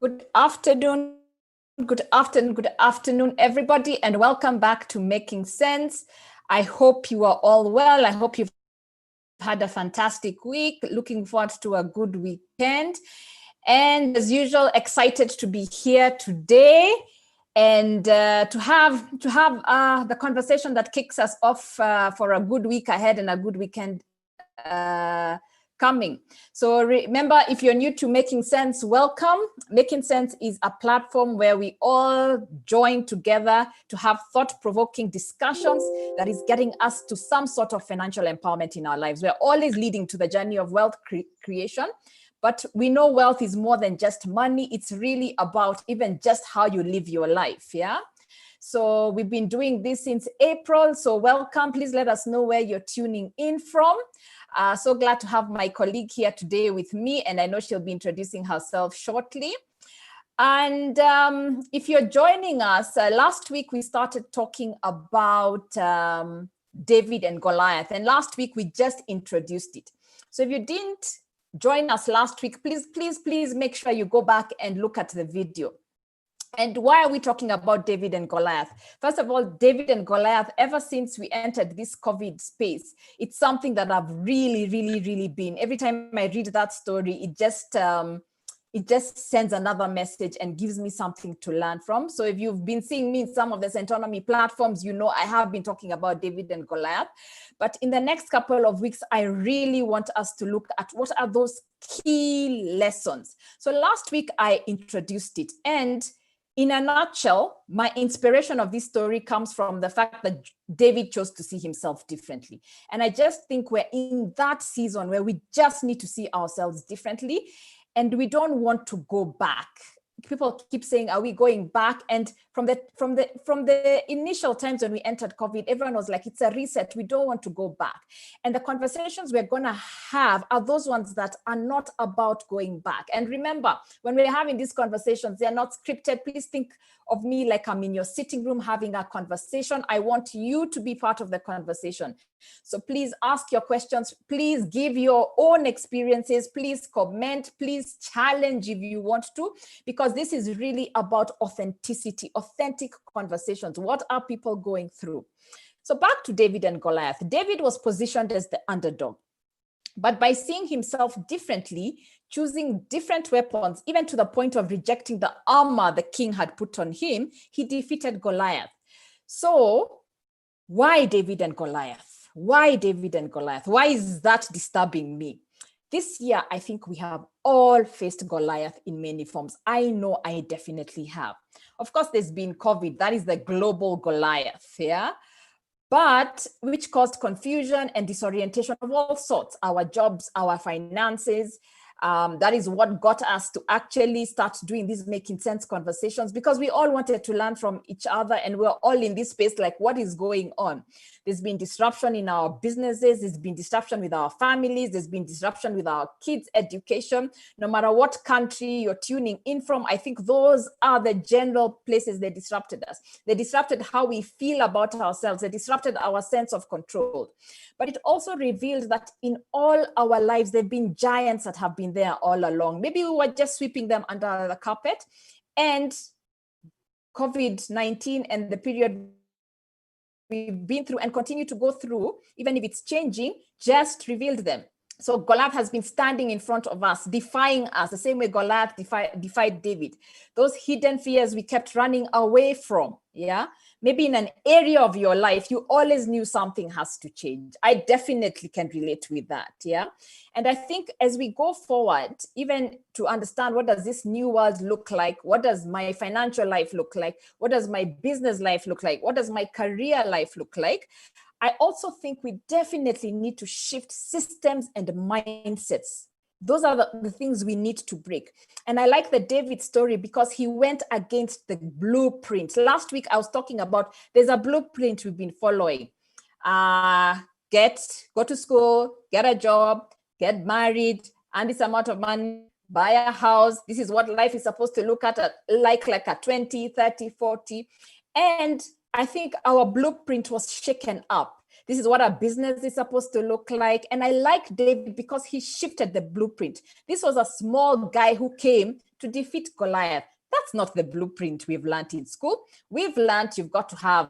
Good afternoon, everybody, and welcome back to Making Sense. I hope you are all well. I hope you've had a fantastic week. Looking forward to a good weekend. And as usual, excited to be here today and to have the conversation that kicks us off for a good week ahead and a good weekend coming. So remember, if you're new to Making Sense, welcome. Making Sense is a platform where we all join together to have thought-provoking discussions that is getting us to some sort of financial empowerment in our lives. We're always leading to the journey of wealth creation, but we know wealth is more than just money. It's really about even just how you live your life, yeah? So we've been doing this since April, so welcome. Please let us know where you're tuning in from. So glad to have my colleague here today with me, and I know she'll be introducing herself shortly. And if you're joining us, last week we started talking about David and Goliath, and last week we just introduced it. So if you didn't join us last week, please make sure you go back and look at the video. And why are we talking about David and Goliath? First of all, David and Goliath, ever since we entered this COVID space, it's something that I've really been. Every time I read that story, it just sends another message and gives me something to learn from. So if you've been seeing me in some of the Centonomy platforms, you know I have been talking about David and Goliath. But in the next couple of weeks, I really want us to look at what are those key lessons. So last week I introduced it, and in a nutshell, my inspiration of this story comes from the fact that David chose to see himself differently. And I just think we're in that season where we just need to see ourselves differently, and we don't want to go back. People keep saying, are we going back? And from the initial times when we entered COVID, everyone was like, it's a reset. We don't want to go back. And the conversations we're going to have are those ones that are not about going back. And remember, when we're having these conversations, they're not scripted. Please think of me like I'm in your sitting room having a conversation. I want you to be part of the conversation. So please ask your questions. Please give your own experiences. Please comment. Please challenge if you want to, because this is really about authenticity, authentic conversations. What are people going through? So back to David and Goliath. David was positioned as the underdog, but by seeing himself differently, choosing different weapons, even to the point of rejecting the armor the king had put on him, he defeated Goliath. So why David and Goliath? Why David and Goliath? Why is that disturbing me? This year, I think we have all faced Goliath in many forms. I know I definitely have. Of course, there's been COVID. That is the global Goliath, yeah? But which caused confusion and disorientation of all sorts, our jobs, our finances. That is what got us to actually start doing these Making Sense conversations, because we all wanted to learn from each other, and we're all in this space like, what is going on? There's been disruption in our businesses. There's been disruption with our families. There's been disruption with our kids' education. No matter what country you're tuning in from, I think those are the general places they disrupted us. They disrupted how we feel about ourselves. They disrupted our sense of control. But it also revealed that in all our lives, there have been giants that have been there all along. Maybe we were just sweeping them under the carpet, and COVID-19 and the period we've been through and continue to go through, even if it's changing, just revealed them. So Goliath has been standing in front of us, defying us, the same way Goliath defied David. Those hidden fears we kept running away from, yeah? Maybe in an area of your life, you always knew something has to change. I definitely can relate with that, yeah? And I think as we go forward, even to understand what does this new world look like, what does my financial life look like, what does my business life look like, what does my career life look like, I also think we definitely need to shift systems and mindsets. Those are the things we need to break. And I like the David story because he went against the blueprint. Last week, I was talking about there's a blueprint we've been following. Go to school, get a job, get married, and this amount of money, buy a house. This is what life is supposed to look at like a 20, 30, 40. And I think our blueprint was shaken up. This is what our business is supposed to look like. And I like David because he shifted the blueprint. This was a small guy who came to defeat Goliath. That's not the blueprint we've learned in school. We've learned you've got to have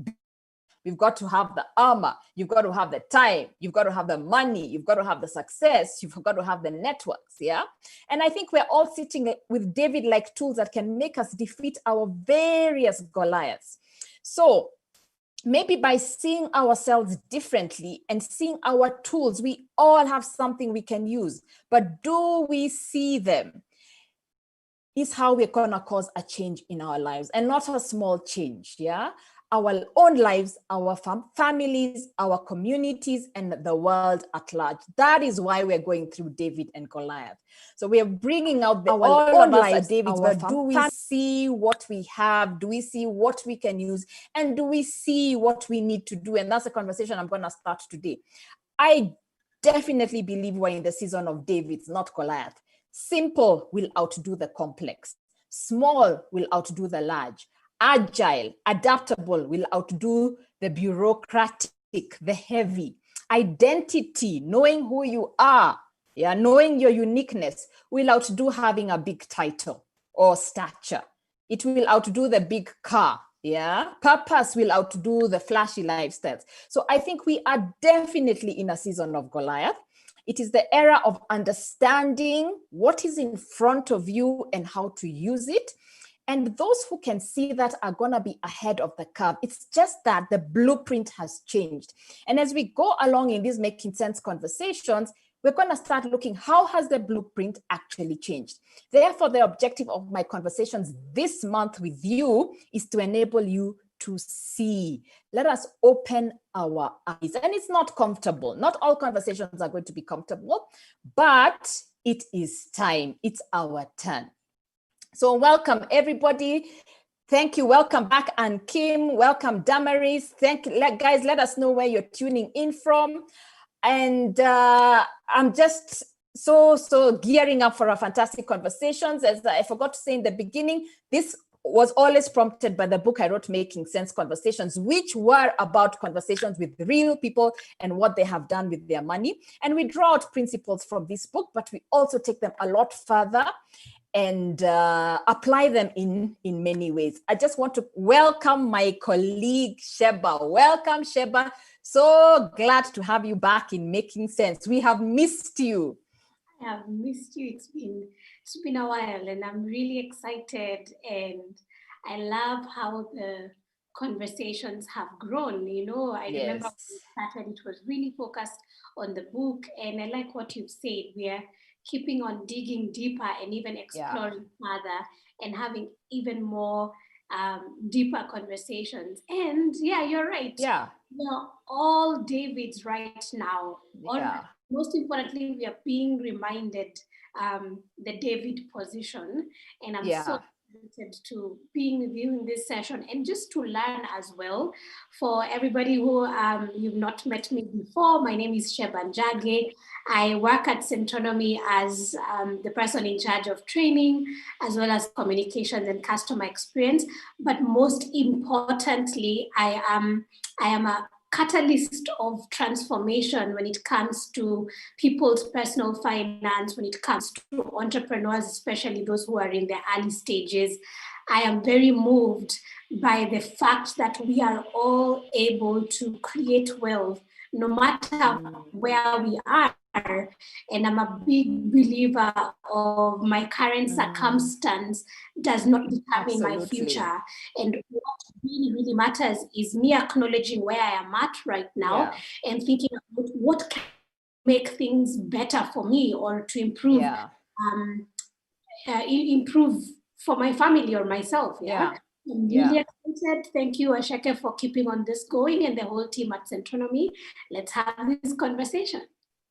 the armor, you've got to have the time, you've got to have the money, you've got to have the success, you've got to have the networks, yeah? And I think we're all sitting with David-like tools that can make us defeat our various Goliaths. So maybe by seeing ourselves differently and seeing our tools, we all have something we can use, but do we see them? Is how we're gonna cause a change in our lives, and not a small change, yeah? Our own lives, our families, our communities, and the world at large. That is why we're going through David and Goliath. So we are bringing out our own lives, David, but do we see what we have? Do we see what we can use? And do we see what we need to do? And that's a conversation I'm going to start today. I definitely believe we're in the season of David's, not Goliath. Simple will outdo the complex. Small will outdo the large. Agile, adaptable will outdo the bureaucratic, the heavy. Identity, knowing who you are, yeah, knowing your uniqueness will outdo having a big title or stature. It will outdo the big car, yeah. Purpose will outdo the flashy lifestyles. So I think we are definitely in a season of Goliath. It is the era of understanding what is in front of you and how to use it. And those who can see that are going to be ahead of the curve. It's just that the blueprint has changed. And as we go along in these making sense conversations, we're going to start looking, how has the blueprint actually changed? Therefore, the objective of my conversations this month with you is to enable you to see. Let us open our eyes. And it's not comfortable. Not all conversations are going to be comfortable, but it is time. It's our turn. So welcome, everybody. Thank you. Welcome back, Ann Kim. Welcome, Damaris. Thank you. Guys, let us know where you're tuning in from. And I'm just so gearing up for our fantastic conversations. As I forgot to say in the beginning, this was always prompted by the book I wrote, Making Sense Conversations, which were about conversations with real people and what they have done with their money. And we draw out principles from this book, but we also take them a lot further and apply them in many ways. I just want to welcome my colleague, Sheba. Welcome, Sheba. So glad to have you back in Making Sense. We have missed you. I have missed you. It's been a while, and I'm really excited, and I love how the conversations have grown. You know, I remember when we started, it was really focused on the book, and I like what you've said. We are keeping on digging deeper and even exploring further and having even more deeper conversations. And yeah, you're right. Yeah. We're all Davids right now. Most importantly, we are being reminded the David position. And I'm so excited to being with you in this session and just to learn as well. For everybody who you've not met me before, my name is Sheba Njage. I work at Centonomy as the person in charge of training, as well as communications and customer experience. But most importantly, I am a catalyst of transformation when it comes to people's personal finance, when it comes to entrepreneurs, especially those who are in their early stages. I am very moved by the fact that we are all able to create wealth no matter where we are. And I'm a big believer of my current circumstance does not determine my future. And what really, really matters is me acknowledging where I am at right now and thinking about what can make things better for me or to improve, improve for my family or myself. I'm really excited. Thank you, Waceke, for keeping on this going, and the whole team at Centronomy. Let's have this conversation.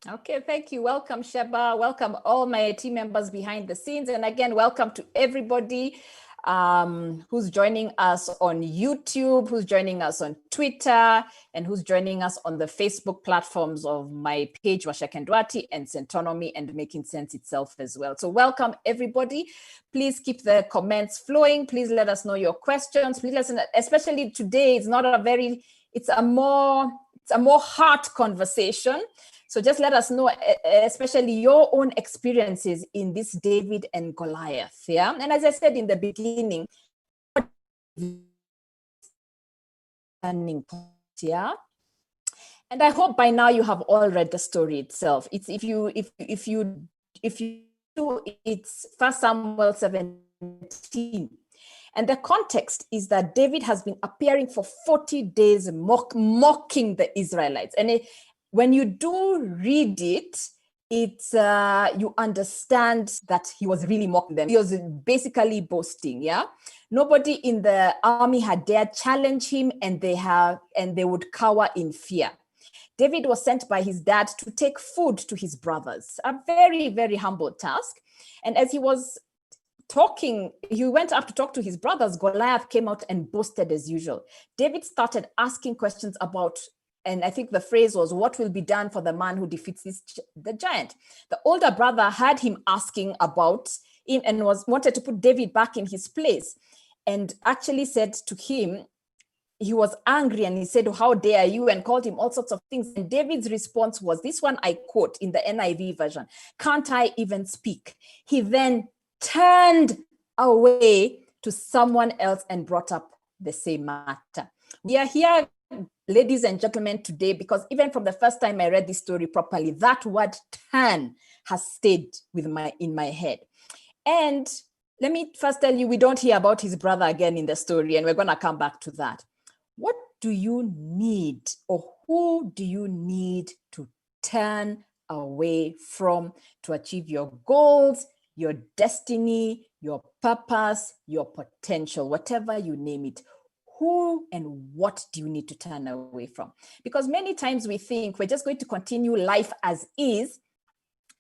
Okay, thank you. Welcome, Sheba. Welcome all my team members behind the scenes. And again, welcome to everybody who's joining us on YouTube, who's joining us on Twitter, and who's joining us on the Facebook platforms of my page, Waceke Nduati, and Centronomy, and Making Sense itself as well. So welcome, everybody. Please keep the comments flowing. Please let us know your questions. Please listen, especially today, it's a more heart conversation. So just let us know, especially your own experiences in this David and Goliath, And as I said in the beginning, turning point, And I hope by now you have all read the story itself. It's if you do, it's 1 Samuel 17. And the context is that David has been appearing for 40 days, mocking the Israelites. And when you do read it, you understand that he was really mocking them. He was basically boasting, Nobody in the army had dared challenge him, and they would cower in fear. David was sent by his dad to take food to his brothers, a very, very humble task. And as he was talking, he went up to talk to his brothers, Goliath came out and boasted as usual. David started asking questions about, and I think the phrase was, what will be done for the man who defeats the giant? The older brother heard him asking about him and wanted to put David back in his place, and actually said to him, he was angry and he said, how dare you, and called him all sorts of things. And David's response was, this one I quote in the NIV version, can't I even speak? He then turned away to someone else and brought up the same matter. We are here, ladies and gentlemen, today because even from the first time I read this story properly, that word turn has stayed in my head. And let me first tell you, we don't hear about his brother again in the story, and we're going to come back to that. What do you need, or who do you need to turn away from to achieve your goals, your destiny, your purpose, your potential, whatever you name it? Who and what do you need to turn away from? Because many times we think we're just going to continue life as is,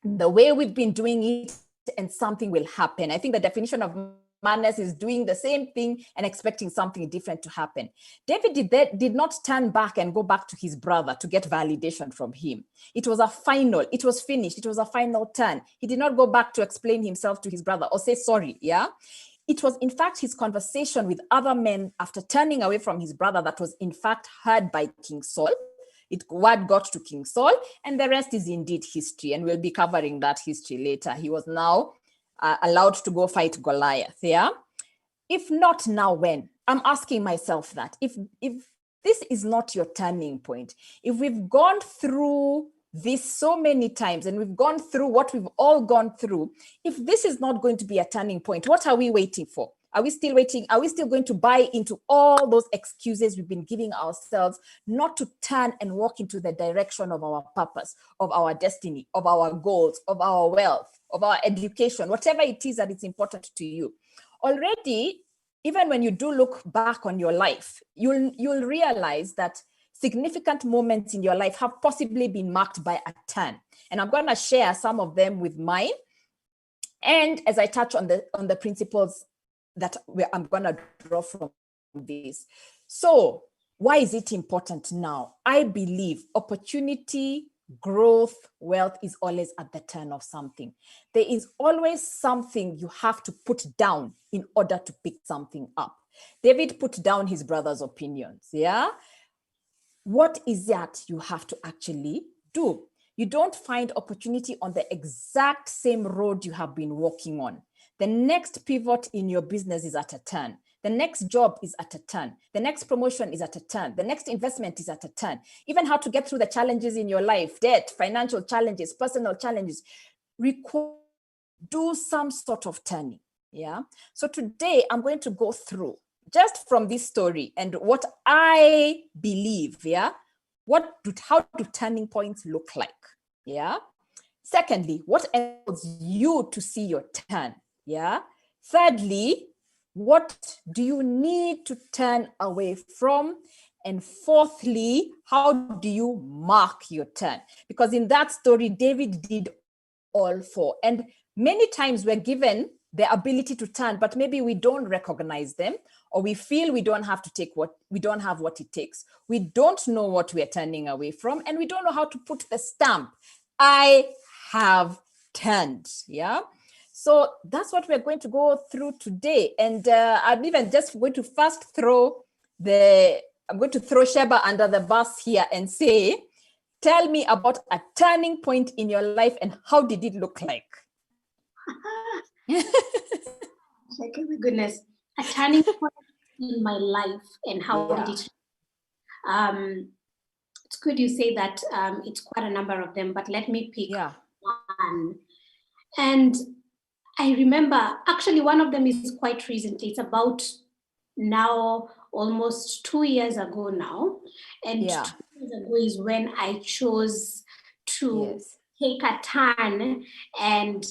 the way we've been doing it, and something will happen. I think the definition of madness is doing the same thing and expecting something different to happen. David did not turn back and go back to his brother to get validation from him. It was finished. It was a final turn. He did not go back to explain himself to his brother or say sorry, It was in fact his conversation with other men after turning away from his brother that was in fact heard by King Saul. Word got to King Saul, and the rest is indeed history, and we'll be covering that history later. He was now allowed to go fight Goliath, If not now, when? I'm asking myself that. If this is not your turning point, if we've gone through this so many times and we've gone through what we've all gone through, if this is not going to be a turning point, what are we waiting for? Are we still waiting? Are we still going to buy into all those excuses we've been giving ourselves not to turn and walk into the direction of our purpose, of our destiny, of our goals, of our wealth, of our education, whatever it is that is important to you? Already, even when you do look back on your life, you'll realize that significant moments in your life have possibly been marked by a turn. And I'm going to share some of them with mine. And as I touch on the principles that I'm going to draw from this. So why is it important now? I believe opportunity, growth, wealth is always at the turn of something. There is always something you have to put down in order to pick something up. David put down his brother's opinions, What is that you have to actually do? You don't find opportunity on the exact same road you have been walking on. The next pivot in your business is at a turn. The next job is at a turn. The next promotion is at a turn. The next investment is at a turn. Even how to get through the challenges in your life, debt, financial challenges, personal challenges, do some sort of turning. Yeah. So today I'm going to go through just from this story and what I believe. Yeah. How do turning points look like? Yeah. Secondly, what enables you to see your turn? Yeah. Thirdly, what do you need to turn away from? And fourthly, how do you mark your turn? Because in that story, David did all four. And many times we're given the ability to turn, but maybe we don't recognize them, or we feel we don't have what it takes. We don't know what we're turning away from, and we don't know how to put the stamp. I have turned. Yeah. So that's what we're going to go through today. And I'm even just going to first throw Sheba under the bus here and say, tell me about a turning point in your life and how did it look like? Like, oh my goodness, a turning point in my life and how did it? It's good you say that. It's quite a number of them, but let me pick one. And I remember, actually, one of them is quite recently. It's about now almost 2 years ago now. And 2 years ago is when I chose to take a turn and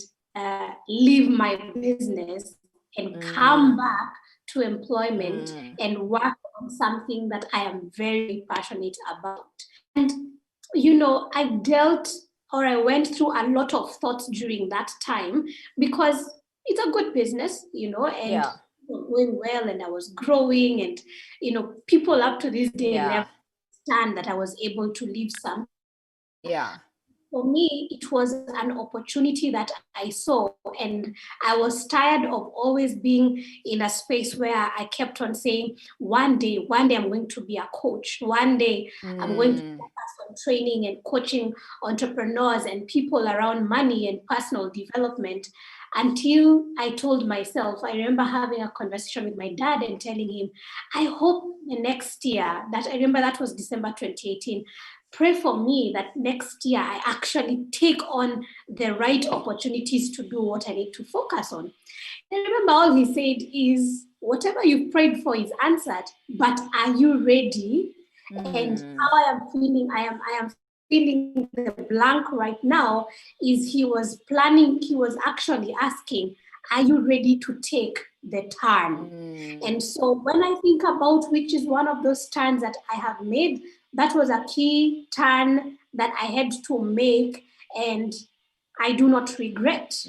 leave my business and come back to employment and work on something that I am very passionate about. And, I went through a lot of thoughts during that time because it's a good business, and going well, and I was growing, and, people up to this day never understand that I was able to leave some. For me, it was an opportunity that I saw, and I was tired of always being in a space where I kept on saying, one day I'm going to be a coach. One day I'm going to focus on training and coaching entrepreneurs and people around money and personal development, until I told myself, I remember having a conversation with my dad and telling him, I hope the next year, I remember that was December 2018, pray for me that next year I actually take on the right opportunities to do what I need to focus on. And remember, all he said is, whatever you prayed for is answered, but are you ready? And how I am feeling, I am feeling the blank right now is he was actually asking, are you ready to take the turn? And so when I think about which is one of those turns that I have made, that was a key turn that I had to make, and I do not regret,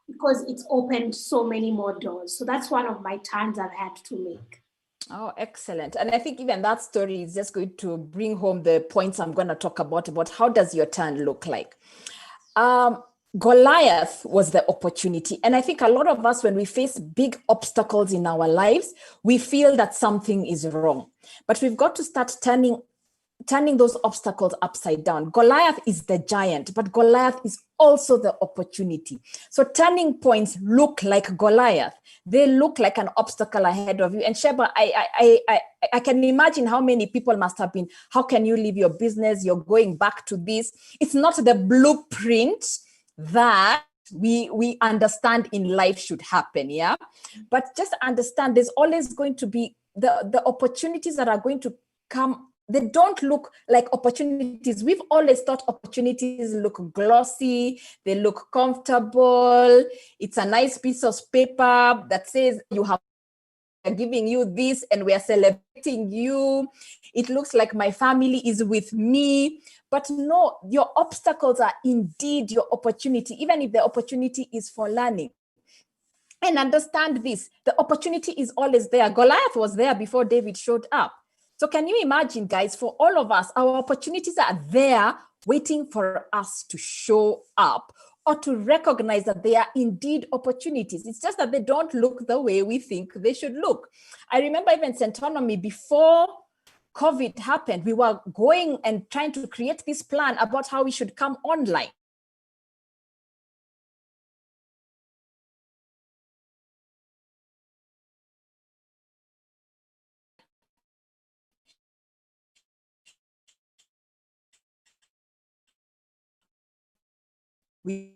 because it's opened so many more doors. So that's one of my turns I've had to make. Oh, excellent. And I think even that story is just going to bring home the points I'm going to talk about how does your turn look like? Goliath was the opportunity. And I think a lot of us, when we face big obstacles in our lives, we feel that something is wrong. But we've got to start turning those obstacles upside down. Goliath is the giant, but Goliath is also the opportunity. So turning points look like Goliath. They look like an obstacle ahead of you. And Sheba, I can imagine how many people must have been, how can you leave your business? You're going back to this. It's not the blueprint that we understand in life should happen. Yeah. But just understand there's always going to be the opportunities that are going to come. They don't look like opportunities. We've always thought opportunities look glossy, they look comfortable. It's a nice piece of paper that says we're giving you this and we are celebrating you. It looks like my family is with me. But no, your obstacles are indeed your opportunity, even if the opportunity is for learning. And understand this, the opportunity is always there. Goliath was there before David showed up. So can you imagine, guys, for all of us, our opportunities are there waiting for us to show up or to recognize that they are indeed opportunities. It's just that they don't look the way we think they should look. I remember even Centonomy, before COVID happened, we were going and trying to create this plan about how we should come online. We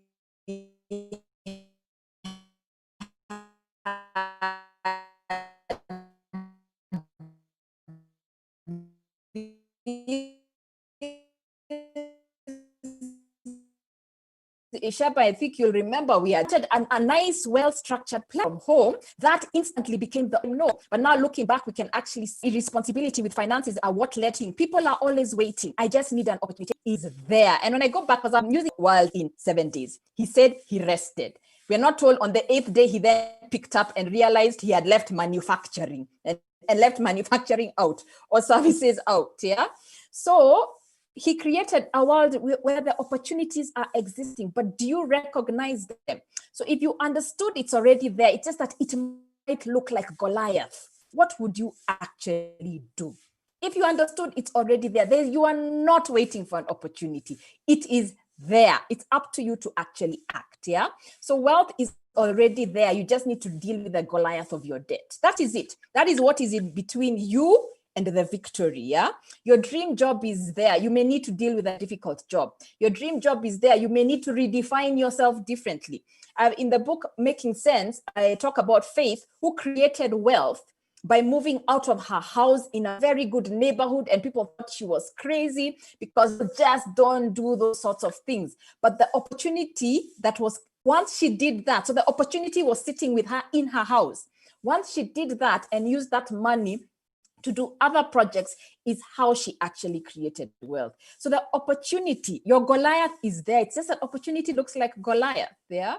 Sheba, I think you'll remember we had a nice, well-structured plan from home that instantly became the no. But now looking back, we can actually see responsibility with finances are what led him. People are always waiting. I just need an opportunity. Is there. And when I go back, because I'm using while in 7 days, he said he rested. We're not told on the 8th day, he then picked up and realized he had left manufacturing and left manufacturing out or services out. Yeah. So he created a world where the opportunities are existing, but do you recognize them? So if you understood it's already there, it's just that it might look like Goliath. What would you actually do? If you understood it's already there, you are not waiting for an opportunity. It is there. It's up to you to actually act. Yeah. So wealth is already there. You just need to deal with the Goliath of your debt. That is it. That is what is in between you and the victory. Yeah. Your dream job is there. You may need to deal with a difficult job. Your dream job is there. You may need to redefine yourself differently. In the book Making Sense, I talk about Faith, who created wealth by moving out of her house in a very good neighborhood, and people thought she was crazy because just don't do those sorts of things. But the opportunity that was, once she did that, so the opportunity was sitting with her in her house. Once she did that and used that money to do other projects, is how she actually created wealth. So the opportunity, your Goliath is there. It's just that opportunity looks like Goliath there.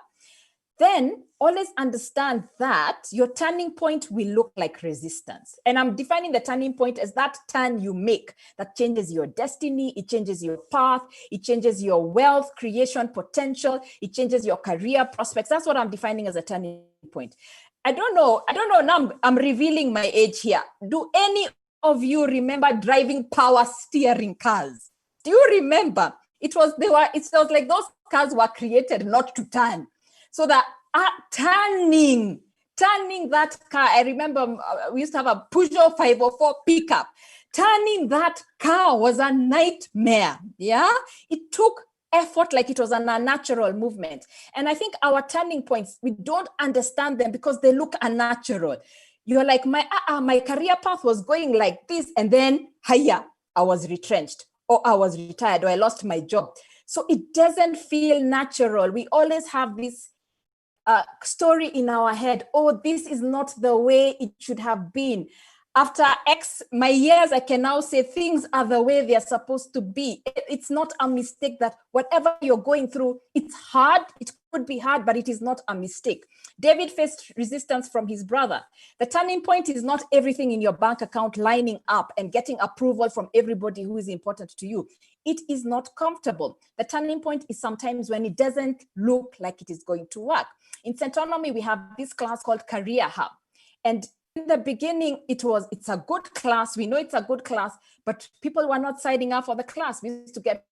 Then always understand that your turning point will look like resistance. And I'm defining the turning point as that turn you make that changes your destiny, it changes your path, it changes your wealth creation potential, it changes your career prospects. That's what I'm defining as a turning point. I don't know. Now I'm revealing my age here. Do any of you remember driving power steering cars? Do you remember? It was like those cars were created not to turn. So that turning that car, I remember we used to have a Peugeot 504 pickup. Turning that car was a nightmare. Yeah, it took effort, like it was an unnatural movement. And I think our turning points, we don't understand them because they look unnatural. You're like, my career path was going like this, and then I was retrenched, or I was retired, or I lost my job. So it doesn't feel natural. We always have this story in our head. Oh, this is not the way it should have been. After X, my years, I can now say things are the way they're supposed to be. It's not a mistake that whatever you're going through, it's hard. It could be hard, but it is not a mistake. David faced resistance from his brother. The turning point is not everything in your bank account lining up and getting approval from everybody who is important to you. It is not comfortable. The turning point is sometimes when it doesn't look like it is going to work. In Centonomy, we have this class called Career Hub. And in the beginning, it's a good class. We know it's a good class, but people were not signing up for the class. We used to get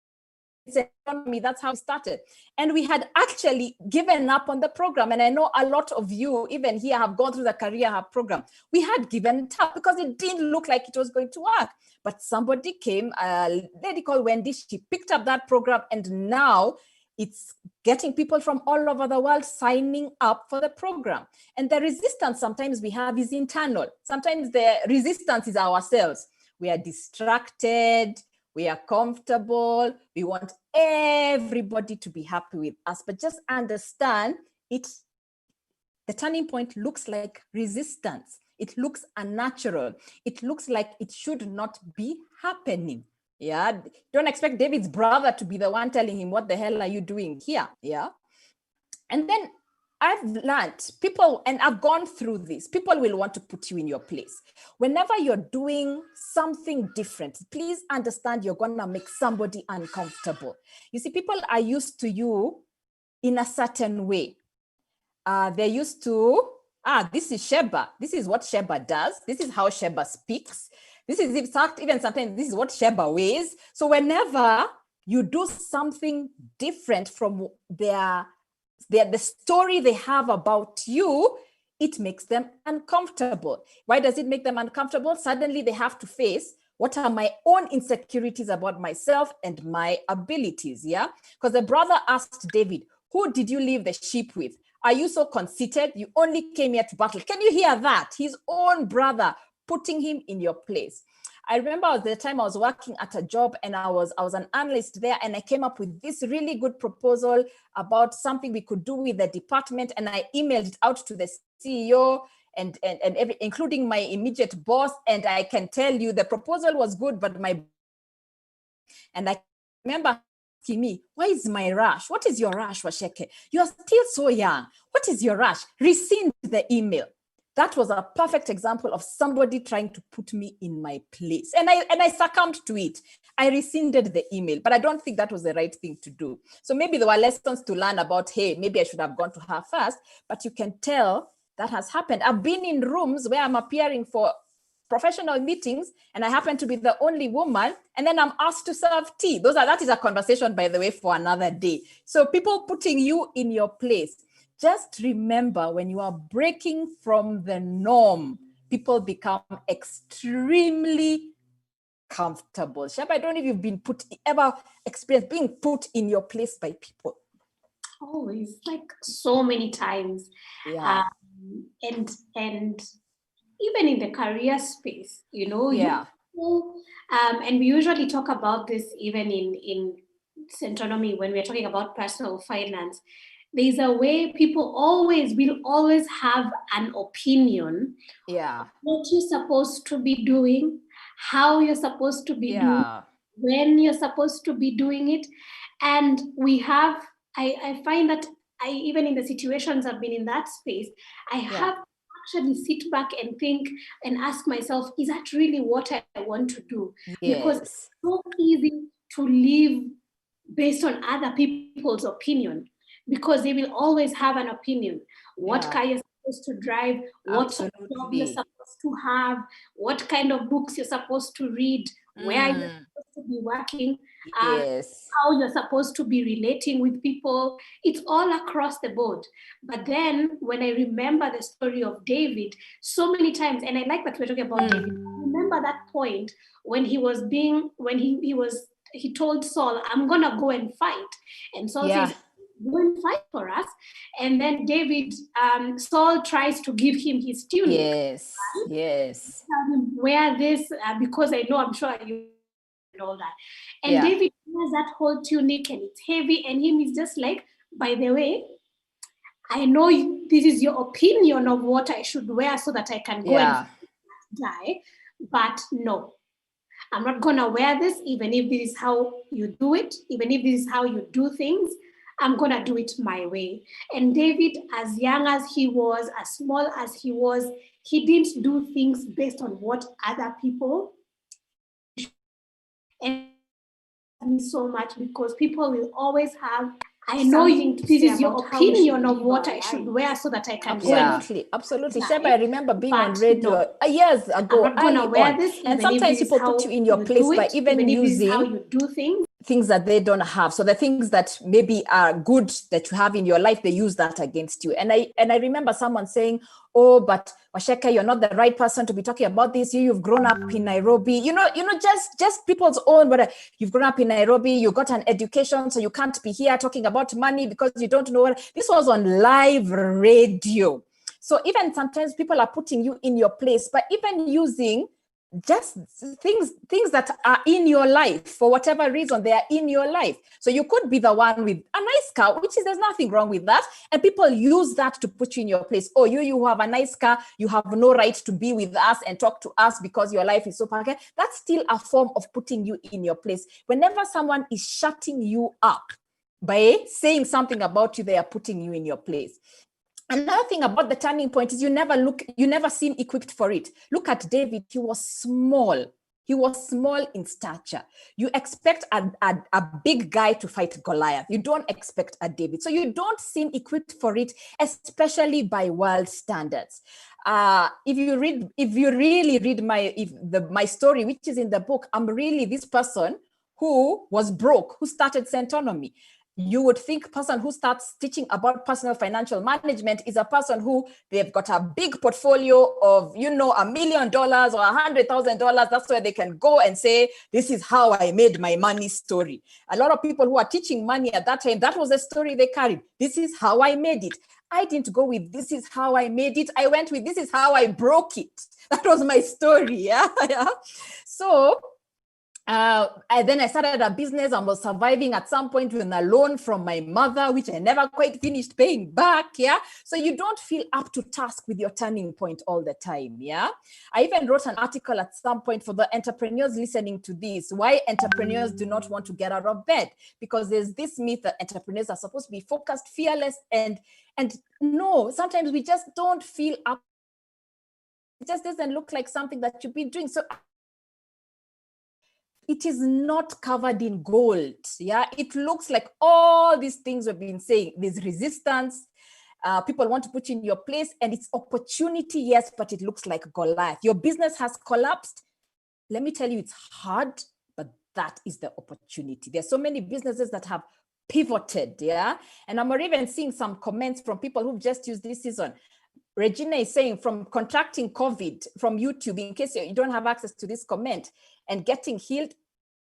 Centonomy. That's how it started. And we had actually given up on the program. And I know a lot of you, even here, have gone through the Career Hub program. We had given it up because it didn't look like it was going to work. But somebody came, a lady called Wendy, she picked up that program, and now it's getting people from all over the world signing up for the program. And the resistance sometimes we have is internal. Sometimes the resistance is ourselves. We are distracted, we are comfortable, we want everybody to be happy with us. But just understand, the turning point looks like resistance. It looks unnatural. It looks like it should not be happening. Yeah, don't expect David's brother to be the one telling him, what the hell are you doing here? Yeah. And then I've learned people, and I've gone through this, people will want to put you in your place. Whenever you're doing something different, please understand you're going to make somebody uncomfortable. You see, people are used to you in a certain way. They're used to, this is Sheba. This is what Sheba does. This is how Sheba speaks. This is even sometimes this is what Sheba weighs. So whenever you do something different from the story they have about you, it makes them uncomfortable. Why does it make them uncomfortable? Suddenly they have to face, What are my own insecurities about myself and my abilities? Yeah. Because the brother asked David, who did you leave the sheep with? Are you so conceited? You only came here to battle. Can you hear that? His own brother putting him in your place. I remember at the time I was working at a job and I was an analyst there, and I came up with this really good proposal about something we could do with the department, and I emailed it out to the CEO and including my immediate boss. And I can tell you the proposal was good, but I remember asking me, why is my rush? What is your rush, Waceke? You are still so young. What is your rush? Rescind the email. That was a perfect example of somebody trying to put me in my place. And I succumbed to it. I rescinded the email, but I don't think that was the right thing to do. So maybe there were lessons to learn about, hey, maybe I should have gone to her first, but you can tell that has happened. I've been in rooms where I'm appearing for professional meetings and I happen to be the only woman, and then I'm asked to serve tea. That is a conversation, by the way, for another day. So people putting you in your place. Just remember, when you are breaking from the norm, people become extremely comfortable. Shab, I don't know if you've ever experienced being put in your place by people. Always, like so many times. Yeah. And even in the career space, Yeah. And we usually talk about this even in Centronomy when we're talking about personal finance. There's a way people will always have an opinion. Yeah. What you're supposed to be doing, how you're supposed to be doing, when you're supposed to be doing it. And I find that even in the situations I've been in that space, I have actually sit back and think and ask myself, is that really what I want to do? Yes. Because it's so easy to live based on other people's opinion, because they will always have an opinion. What car you're supposed to drive, what job you're supposed to have, what kind of books you're supposed to read, where you're supposed to be working, how you're supposed to be relating with people. It's all across the board. But then when I remember the story of David, so many times, and I like that we're talking about David, I remember that point when he told Saul, I'm gonna go and fight. And Saul says, go and fight for us. And then Saul tries to give him his tunic. Yes, right? Yes. Tell him, wear this because I know I'm sure you and all that. And David wears that whole tunic and it's heavy, and him is just like, by the way, I know this is your opinion of what I should wear so that I can go and die, but no. I'm not going to wear this, even if this is how you do it, even if this is how you do things. I'm going to do it my way. And David, as young as he was, as small as he was, he didn't do things based on what other people. And me so much, because people will always have, I know this is your opinion of what I should wear so that I can go. Absolutely. Sheba, I remember being on radio years ago. I'm not going to wear this. And sometimes people put you in your place by even using how you do things that they don't have. So the things that maybe are good that you have in your life, they use that against you. And I remember someone saying, oh, but Waceke, you're not the right person to be talking about this. You've grown up in Nairobi. Just people's own, but you've grown up in Nairobi, you got an education, so you can't be here talking about money because you don't know what. This was on live radio. So even sometimes people are putting you in your place, but even using just things that are in your life, for whatever reason, they are in your life. So you could be the one with a nice car, there's nothing wrong with that. And people use that to put you in your place. Oh, you have a nice car, you have no right to be with us and talk to us because your life is so perfect. That's still a form of putting you in your place. Whenever someone is shutting you up by saying something about you, they are putting you in your place. Another thing about the turning point is you never seem equipped for it. Look at David, he was small. He was small in stature. You expect a big guy to fight Goliath. You don't expect a David. So you don't seem equipped for it, especially by world standards. If you really read my story, which is in the book, I'm really this person who was broke, who started Centonomy. you would think person who starts teaching about personal financial management is a person who they've got a big portfolio of, $1 million or $100,000. That's where they can go and say, this is how I made my money story. A lot of people who are teaching money at that time, that was the story they carried. This is how I made it. I didn't go with this is how I made it. I went with this is how I broke it. That was my story. Yeah. So then I started a business and was surviving at some point with a loan from my mother, which I never quite finished paying back. Yeah. So you don't feel up to task with your turning point all the time. Yeah. I even wrote an article at some point for the entrepreneurs listening to this, why entrepreneurs do not want to get out of bed, because there's this myth that entrepreneurs are supposed to be focused, fearless, and no, sometimes we just don't feel up. It just doesn't look like something that you've been doing. So it is not covered in gold. Yeah, it looks like all these things we've been saying. There's resistance. People want to put you in your place, and it's opportunity, yes, but it looks like Goliath. Your business has collapsed. Let me tell you, it's hard, but that is the opportunity. There's so many businesses that have pivoted, yeah. And I'm even seeing some comments from people who've just used this season. Regina is saying from contracting COVID from YouTube, in case you don't have access to this comment, and getting healed,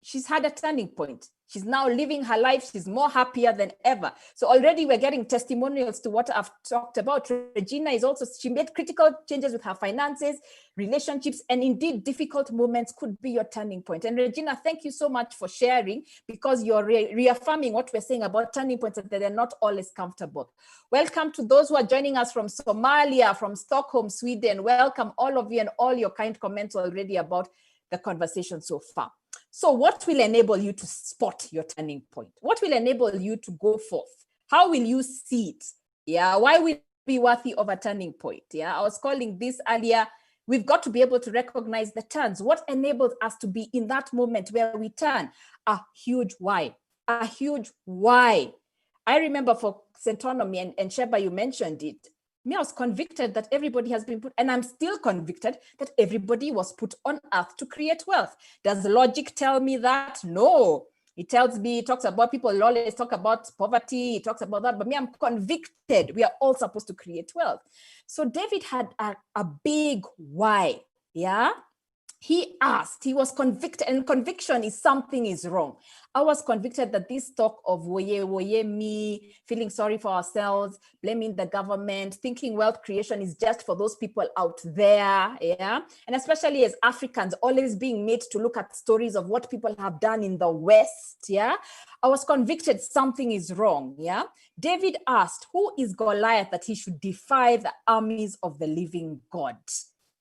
she's had a turning point. She's now living her life. She's more happier than ever. So already we're getting testimonials to what I've talked about. Regina is also, she made critical changes with her finances, relationships, and indeed difficult moments could be your turning point. And Regina, thank you so much for sharing, because you're reaffirming what we're saying about turning points, that they're not always comfortable. Welcome to those who are joining us from Somalia, from Stockholm, Sweden. Welcome all of you, and all your kind comments already about the conversation so far. So what will enable you to spot your turning point? What will enable you to go forth? How will you see it? Yeah, why will it be worthy of a turning point? Yeah, I was calling this earlier. We've got to be able to recognize the turns. What enables us to be in that moment where we turn? A huge why. A huge why. I remember for Centonomy, and Sheba, you mentioned it. I was convicted that everybody has been put, and I'm still convicted that everybody was put on earth to create wealth. Does logic tell me that? No. It tells me, it talks about, people always talk about poverty, it talks about that, but I'm convicted we are all supposed to create wealth. So David had a big why, yeah? He asked, he was convicted, and conviction is something is wrong. I was convicted that this talk of woye, me, feeling sorry for ourselves, blaming the government, thinking wealth creation is just for those people out there, yeah? And especially as Africans, always being made to look at stories of what people have done in the West, yeah? I was convicted something is wrong, yeah? David asked, who is Goliath that he should defy the armies of the living God?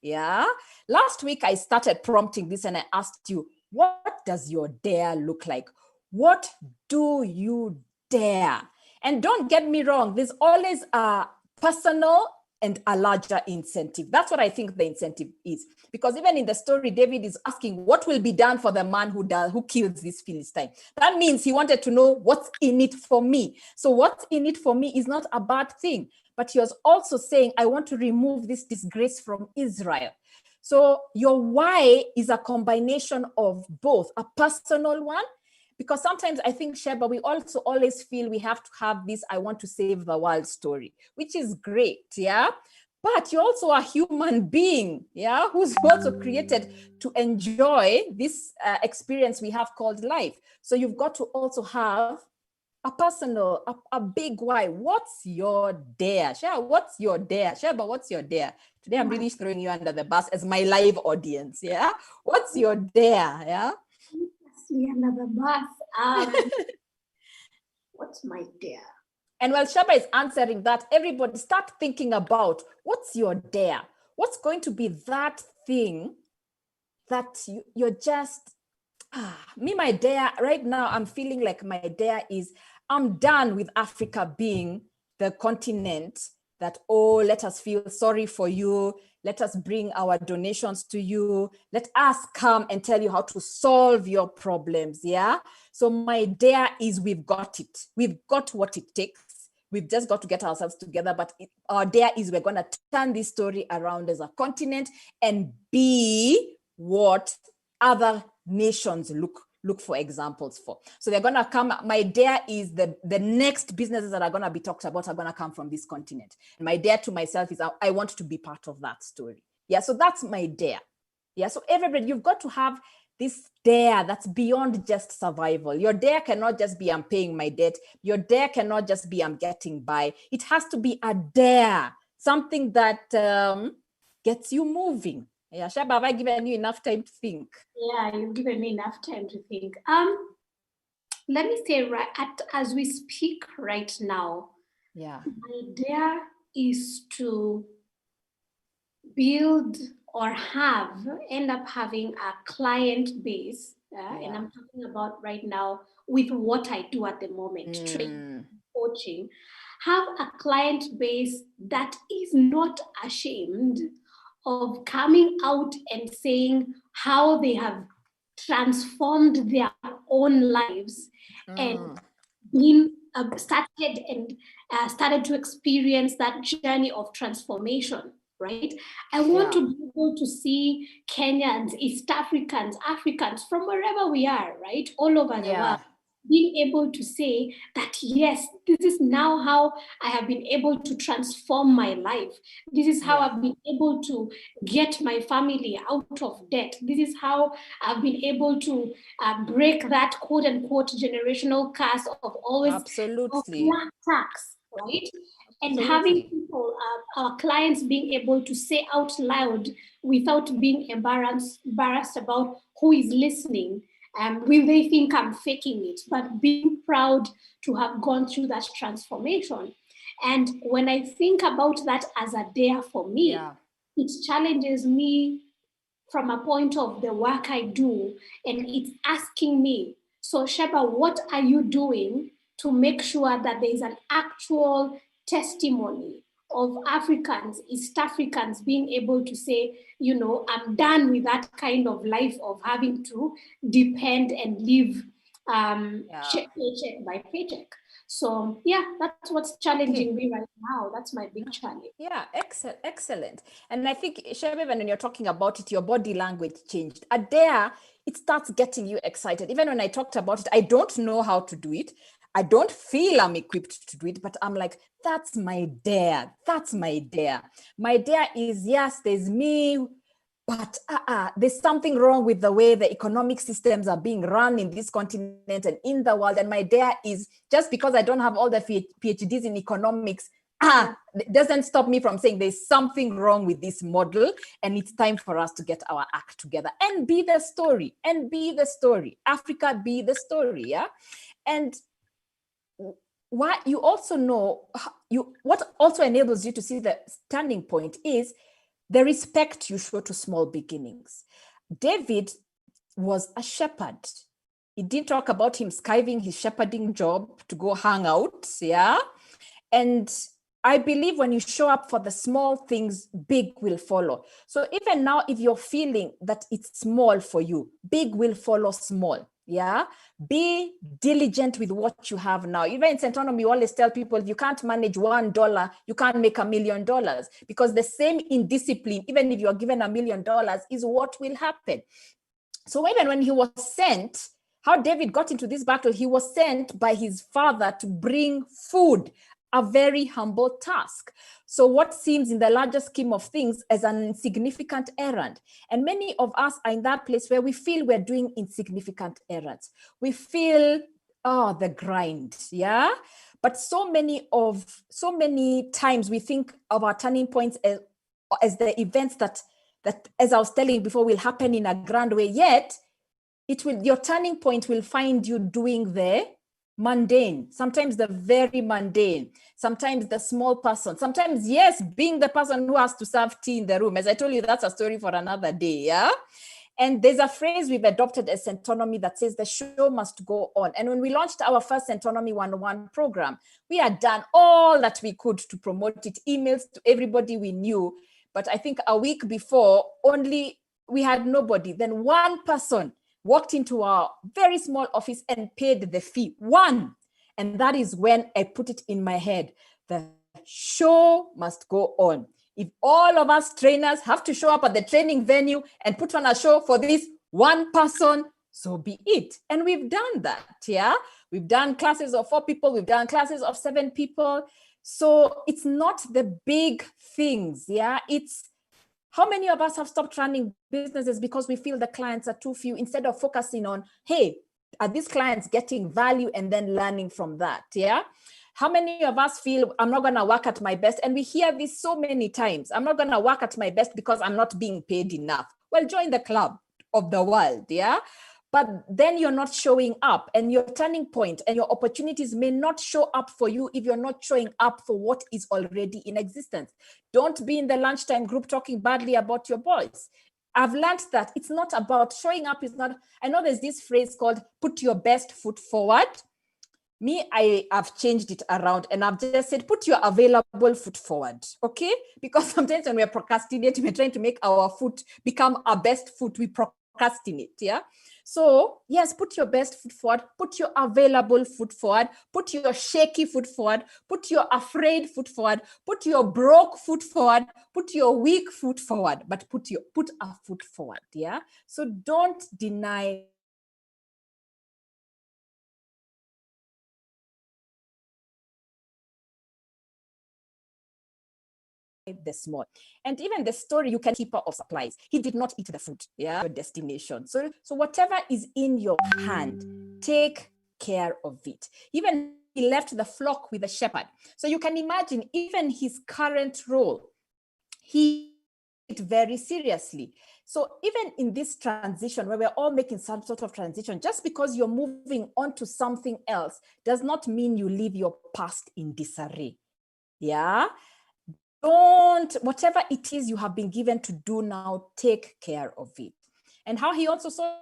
Yeah. Last week, I started prompting this, and I asked you, what does your dare look like? What do you dare? And don't get me wrong, there's always a personal and a larger incentive. That's what I think the incentive is. Because even in the story, David is asking, what will be done for the man who kills this Philistine? That means he wanted to know what's in it for me. So what's in it for me is not a bad thing. But he was also saying, I want to remove this disgrace from Israel. So your why is a combination of both, a personal one, because sometimes I think, Sheba, we also always feel we have to have this, I want to save the world story, which is great, yeah? But you're also a human being, yeah, who's also created to enjoy this experience we have called life. So you've got to also have a personal, a big why. What's your dare? Sheba, what's your dare? Sheba, what's your dare? Today I'm really throwing you under the bus as my live audience, yeah? What's your dare, yeah? Under the bus. What's my dare? And while Sheba is answering that, everybody start thinking about what's your dare? What's going to be that thing that you're just, my dare right now, I'm feeling like my dare is, I'm done with Africa being the continent that, oh, let us feel sorry for you. Let us bring our donations to you. Let us come and tell you how to solve your problems, yeah? So my dare is we've got it. We've got what it takes. We've just got to get ourselves together. But our dare is we're going to turn this story around as a continent and be what other nations look look for examples for. So they're going to come. My dare is the next businesses that are going to be talked about are going to come from this continent. And my dare to myself is I want to be part of that story. Yeah. So that's my dare. Yeah. So everybody, you've got to have this dare that's beyond just survival. Your dare cannot just be I'm paying my debt. Your dare cannot just be I'm getting by. It has to be a dare, something that gets you moving. Yeah, Shaba, have I given you enough time to think? Yeah, you've given me enough time to think. Let me say as we speak right now, yeah, my dare is to build or end up having a client base, and I'm talking about right now with what I do at the moment, training, coaching, have a client base that is not ashamed of coming out and saying how they have transformed their own lives and been started to experience that journey of transformation, right? I want to be able to see Kenyans, East Africans, Africans from wherever we are, right? All over the world, being able to say that, yes, this is now how I have been able to transform my life. This is how I've been able to get my family out of debt. This is how I've been able to break that quote unquote generational curse of always tax, right? And having people, our clients being able to say out loud without being embarrassed about who is listening. Will they think I'm faking it? But being proud to have gone through that transformation. And when I think about that as a dare for me, it challenges me from a point of the work I do, and it's asking me, so Sheba, what are you doing to make sure that there is an actual testimony of Africans, East Africans being able to say, you know, I'm done with that kind of life of having to depend and live paycheck by paycheck. So yeah, that's what's challenging me right now. That's my big challenge. Yeah, excellent. And I think, Sheba, when you're talking about it, your body language changed. A dare, it starts getting you excited. Even when I talked about it, I don't know how to do it. I don't feel I'm equipped to do it, but I'm like, that's my dare. That's my dare. My dare is, yes, there's me, but there's something wrong with the way the economic systems are being run in this continent and in the world. And my dare is, just because I don't have all the PhDs in economics, it doesn't stop me from saying there's something wrong with this model, and it's time for us to get our act together and be the story. Africa, be the story, yeah? And what you also know, what also enables you to see the turning point is the respect you show to small beginnings. David was a shepherd. He didn't talk about him skiving his shepherding job to go hang out, yeah? And I believe when you show up for the small things, big will follow. So even now, if you're feeling that it's small for you, big will follow small. Yeah, be diligent with what you have now. Even in St. Anthony, we always tell people, if you can't manage $1, you can't make $1 million, because the same indiscipline, even if you're given $1 million, is what will happen. So even when he was sent, how David got into this battle, he was sent by his father to bring food, a very humble task. So what seems in the larger scheme of things as an insignificant errand. And many of us are in that place where we feel we're doing insignificant errands. We feel, the grind, yeah? But so many times we think of our turning points as the events that, as I was telling you before, will happen in a grand way, yet your turning point will find you doing the mundane, sometimes the very mundane, sometimes the small person, sometimes, yes, being the person who has to serve tea in the room. As I told you, that's a story for another day, yeah? And there's a phrase we've adopted as Centonomy that says the show must go on. And when we launched our first Centonomy 101 program, we had done all that we could to promote it, emails to everybody we knew. But I think a week before, we had nobody. Then one person walked into our very small office and paid the fee, one. And that is when I put it in my head, the show must go on. If all of us trainers have to show up at the training venue and put on a show for this one person, so be it. And we've done that, yeah? We've done classes of 4 people, we've done classes of 7 people. So it's not the big things, yeah? It's how many of us have stopped running businesses because we feel the clients are too few, instead of focusing on, hey, are these clients getting value, and then learning from that, yeah? How many of us feel I'm not going to work at my best? And we hear this so many times. I'm not going to work at my best because I'm not being paid enough. Well, join the club of the world, yeah? But then you're not showing up, and your turning point and your opportunities may not show up for you if you're not showing up for what is already in existence. Don't be in the lunchtime group talking badly about your boys. I've learned that it's not about showing up. Is not, I know there's this phrase called put your best foot forward. Me, I have changed it around, and I've just said, put your available foot forward, okay? Because sometimes when we're procrastinating, we're trying to make our foot become our best foot, we procrastinate, yeah? So yes, put your best foot forward, put your available foot forward, put your shaky foot forward, put your afraid foot forward, put your broke foot forward, put your weak foot forward, but put a foot forward, yeah? So don't deny the small. And even the story, you can keep of supplies. He did not eat the food, yeah, your destination. So whatever is in your hand, take care of it. Even he left the flock with the shepherd. So you can imagine, even his current role, he took it very seriously. So even in this transition, where we're all making some sort of transition, just because you're moving on to something else does not mean you leave your past in disarray. Yeah. Don't, whatever it is you have been given to do now, take care of it. And how he also saw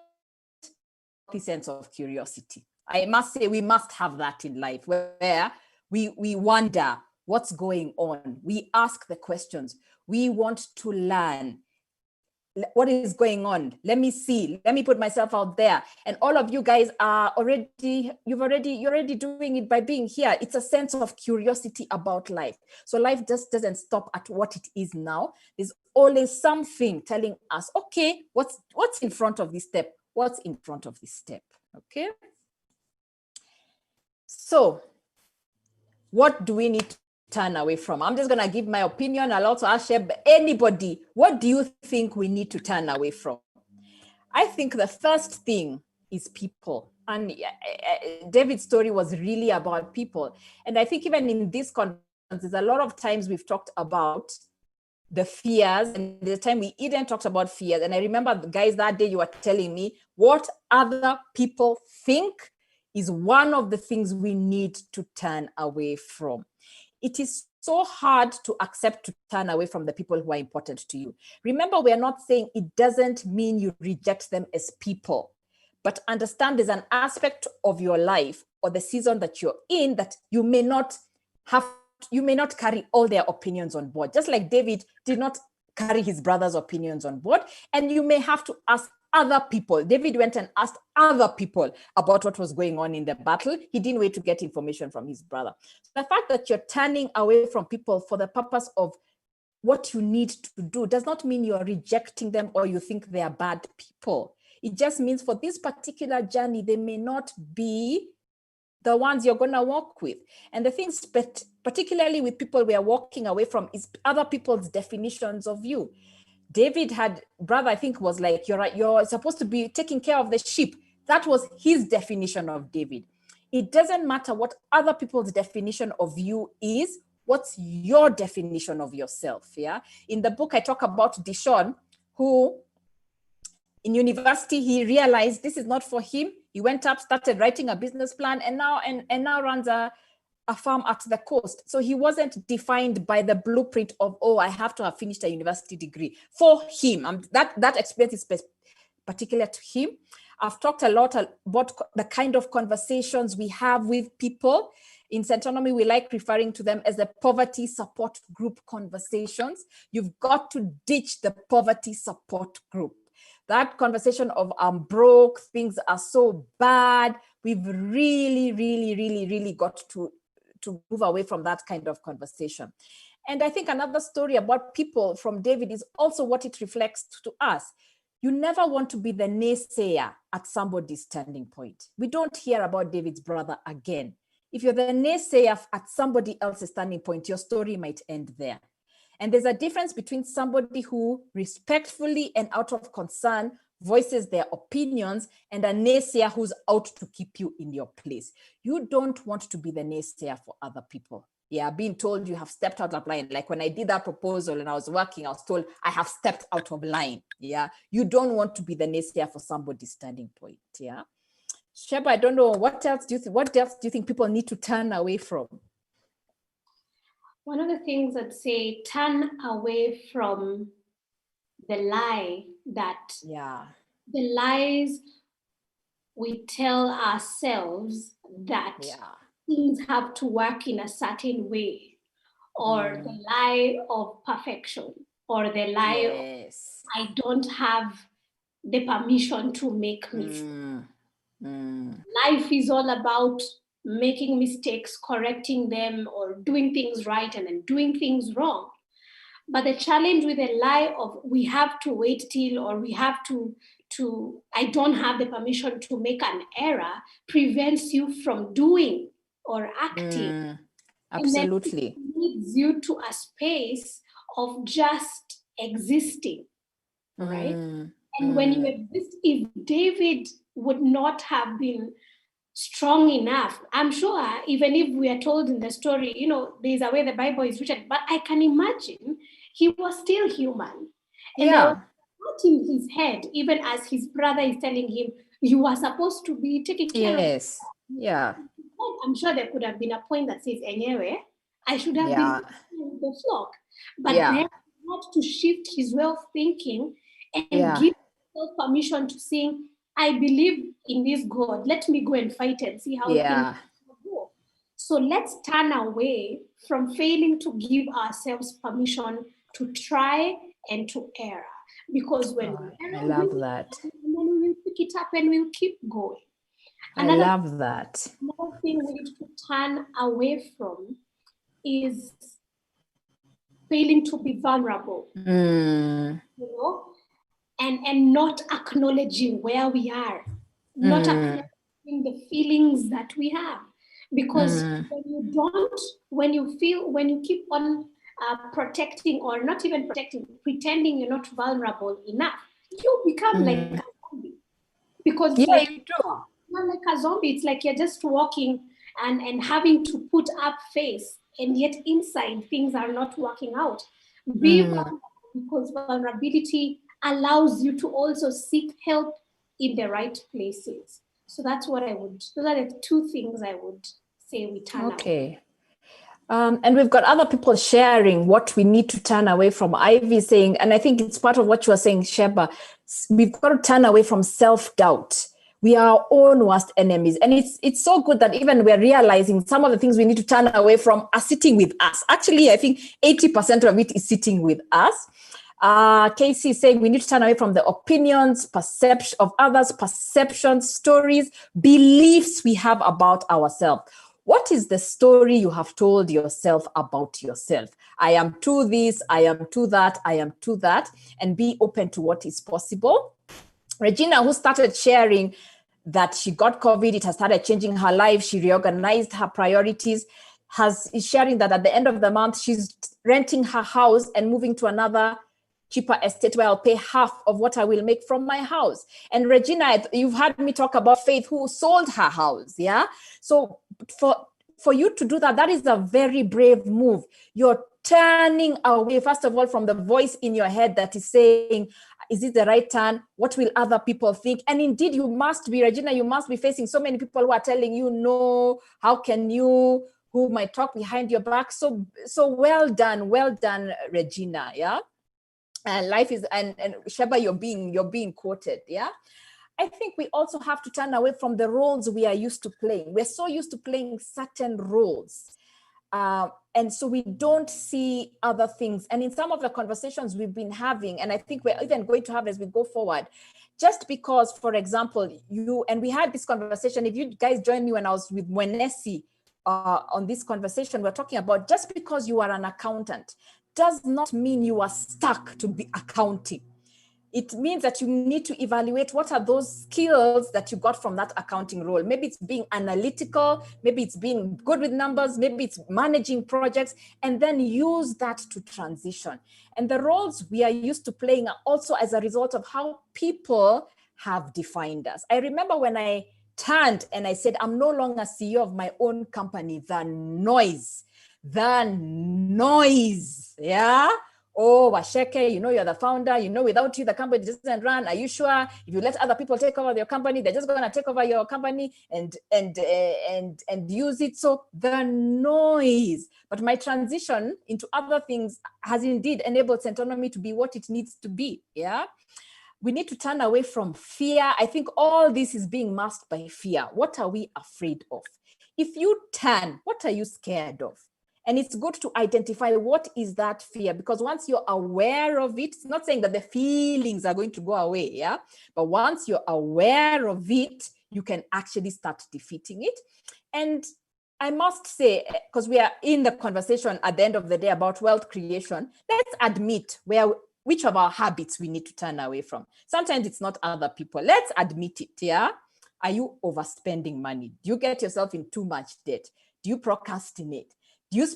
the sense of curiosity. I must say, we must have that in life, where we wonder what's going on. We ask the questions. We want to learn. What is going on? Let me see. Let me put myself out there. And all of you guys are you're already doing it by being here. It's a sense of curiosity about life. So life just doesn't stop at what it is now. There's always something telling us, okay, what's in front of this step? What's in front of this step? Okay. So what do we need to turn away from? I'm just going to give my opinion. I'll also ask anybody, what do you think we need to turn away from? I think the first thing is people. And David's story was really about people. And I think even in this conference, a lot of times we've talked about the fears, and the time we even talked about fears. And I remember, guys, that day you were telling me what other people think is one of the things we need to turn away from. It is so hard to accept to turn away from the people who are important to you. Remember, we are not saying it doesn't mean you reject them as people, but understand there's an aspect of your life or the season that you're in that you may not carry all their opinions on board. Just like David did not carry his brother's opinions on board, and you may have to ask other people. David went and asked other people about what was going on in the battle. He didn't wait to get information from his brother. So the fact that you're turning away from people for the purpose of what you need to do does not mean you're rejecting them or you think they are bad people. It just means for this particular journey, they may not be the ones you're going to walk with. And the things, particularly with people we are walking away from, is other people's definitions of you. David had brother, I think, was like, you're supposed to be taking care of the sheep. That was his definition of David. It doesn't matter what other people's definition of you is. What's your definition of yourself? Yeah. In the book, I talk about Dishon, who in university, he realized this is not for him. He went up, started writing a business plan, and now runs a farm at the coast. So he wasn't defined by the blueprint of, oh, I have to have finished a university degree. For him, that experience is particular to him. I've talked a lot about the kind of conversations we have with people. In Centonomy, we like referring to them as the poverty support group conversations. You've got to ditch the poverty support group. That conversation of I'm broke, things are so bad. We've really got to move away from that kind of conversation. And I think another story about people from David is also what it reflects to us. You never want to be the naysayer at somebody's standing point. We don't hear about David's brother again. If you're the naysayer at somebody else's standing point, your story might end there. And there's a difference between somebody who respectfully and out of concern voices their opinions and a naysayer who's out to keep you in your place. You don't want to be the naysayer for other people. Yeah, being told you have stepped out of line. Like when I did that proposal and I was working, I was told I have stepped out of line. Yeah, you don't want to be the naysayer for somebody's standing point. Yeah, Sheba, I don't know, what else do you think people need to turn away from? One of the things I'd say, turn away from the lie that the lies we tell ourselves that things have to work in a certain way, or the lie of perfection, or the lie of I don't have the permission to make mistakes. Life is all about making mistakes, correcting them, or doing things right and then doing things wrong. But the challenge with a lie of we have to wait till, or we have to I don't have the permission to make an error, prevents you from doing or acting. Absolutely. And then it leads you to a space of just existing, right? And when you exist, if David would not have been strong enough, I'm sure, even if we are told in the story, you know, there's a way the Bible is written, but I can imagine he was still human. And there was not in his head, even as his brother is telling him, you are supposed to be taking care of it. Yeah. I'm sure there could have been a point that says, anyway, I should have been with the flock. But then he had to shift his way of thinking and give himself permission to saying, I believe in this God. Let me go and fight and see how things go. So let's turn away from failing to give ourselves permission to try and to err. Because when we err, I love that. And then we will pick it up and we'll keep going. I love that. Another thing we need to turn away from is failing to be vulnerable. You know? And not acknowledging where we are, not acknowledging the feelings that we have. Because when you keep on protecting, or not even protecting, pretending you're not vulnerable enough, you become like a zombie. Because you do. You're like a zombie. It's like you're just walking and having to put up face, and yet inside things are not working out. Be vulnerable, because vulnerability allows you to also seek help in the right places. So that's what those are the two things I would say we turn away. And we've got other people sharing what we need to turn away from. Ivy saying, and I think it's part of what you were saying, Sheba, we've got to turn away from self-doubt. We are our own worst enemies. And it's so good that even we're realizing some of the things we need to turn away from are sitting with us. Actually, I think 80% of it is sitting with us. Casey is saying we need to turn away from the opinions, perception of others, perceptions, stories, beliefs we have about ourselves. What is the story you have told yourself about yourself? I am to this, I am to that, I am to that, and be open to what is possible. Regina, who started sharing that she got COVID, it has started changing her life, she reorganized her priorities, is sharing that at the end of the month, she's renting her house and moving to another cheaper estate where I'll pay half of what I will make from my house. And Regina, you've heard me talk about Faith, who sold her house, yeah? So for you to do that, that is a very brave move. You're turning away, first of all, from the voice in your head that is saying, is it the right turn? What will other people think? And indeed, you must be, Regina, you must be facing so many people who are telling you, no, how can you, who might talk behind your back. So well done, Regina, yeah? And life is, and Sheba, you're being quoted, yeah? I think we also have to turn away from the roles we are used to playing. We're so used to playing certain roles. And so we don't see other things. And in some of the conversations we've been having, and I think we're even going to have as we go forward, just because, for example, we had this conversation, if you guys joined me when I was with Mwenesi on this conversation, we're talking about just because you are an accountant does not mean you are stuck to be accounting. It means that you need to evaluate what are those skills that you got from that accounting role. Maybe it's being analytical, maybe it's being good with numbers, maybe it's managing projects, and then use that to transition. And the roles we are used to playing are also as a result of how people have defined us. I remember when I turned and I said, I'm no longer CEO of my own company, the noise, yeah? Oh, Waceke, you know, you're the founder, you know, without you, the company doesn't run. Are you sure? If you let other people take over your company, they're just going to take over your company and use it. So the noise. But my transition into other things has indeed enabled Centonomy to be what it needs to be. Yeah. We need to turn away from fear. I think all this is being masked by fear. What are we afraid of? If you turn, what are you scared of? And it's good to identify what is that fear, because once you're aware of it, it's not saying that the feelings are going to go away, yeah? But once you're aware of it, you can actually start defeating it. And I must say, because we are in the conversation at the end of the day about wealth creation, let's admit which of our habits we need to turn away from. Sometimes it's not other people. Let's admit it, yeah? Are you overspending money? Do you get yourself in too much debt? Do you procrastinate?